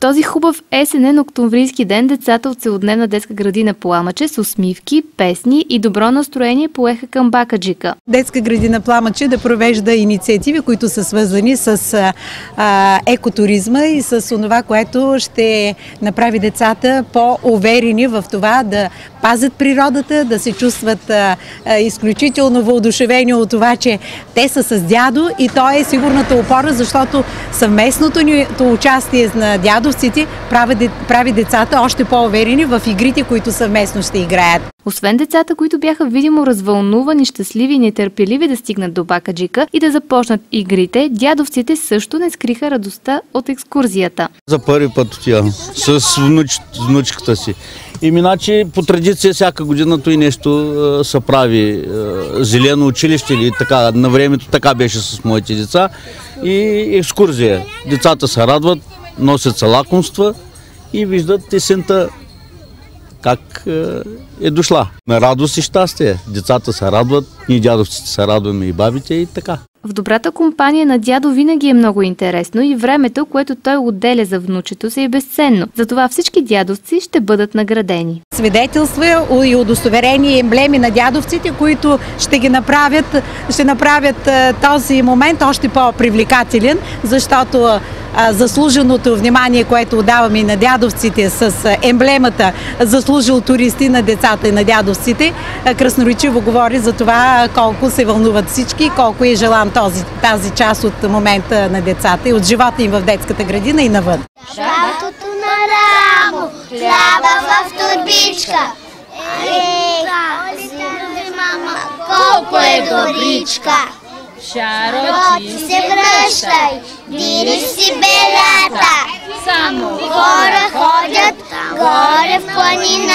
този хубав есенен октомврийски ден децата от Целодневна детска градина Пламъче с усмивки, песни и добро настроение поеха към Бакаджика. Детска градина Пламъче да провежда инициативи, които са свързани с екотуризма и с това, което ще направи децата по-уверени в това да пазят природата, да се чувстват изключително въодушевени от това, че те са с дядо и то е сигурната опора, защото съвместното участие на дядовците прави децата още по-уверени в игрите, които съвместно ще играят. Освен децата, които бяха видимо развълнувани, щастливи и нетърпеливи да стигнат до Бакаджика и да започнат игрите, дядовците също не скриха радостта от екскурзията. За първи път отивам с внучката си. Иначе по традиция всяка година и нещо се прави. Зелено училище или така. На времето така беше с моите деца. И екскурзия. Децата се радват, носят се лакомства и виждат есента как е дошла. На радост и щастие. Децата се радват, ние дядовците се радваме и бабите и така. В добрата компания на дядо винаги е много интересно и времето, което той отделя за внучето си, е безценно. Затова всички дядовци ще бъдат наградени. Свидетелства и удостоверени емблеми на дядовците, които ще направят този момент още по-привлекателен, защото заслуженото внимание, което отдаваме и на дядовците с емблемата заслужил туристи на децата и на дядовците, красноречиво говори за това колко се вълнуват всички, колко е желан тази част от момента на децата и от живота им в детската градина и навън. Шалото на рамо, хляба в турбичка. Мама, колко е добричка. Шаро, ти се връщай, дириш си белята. Само хора ходят горе в планина.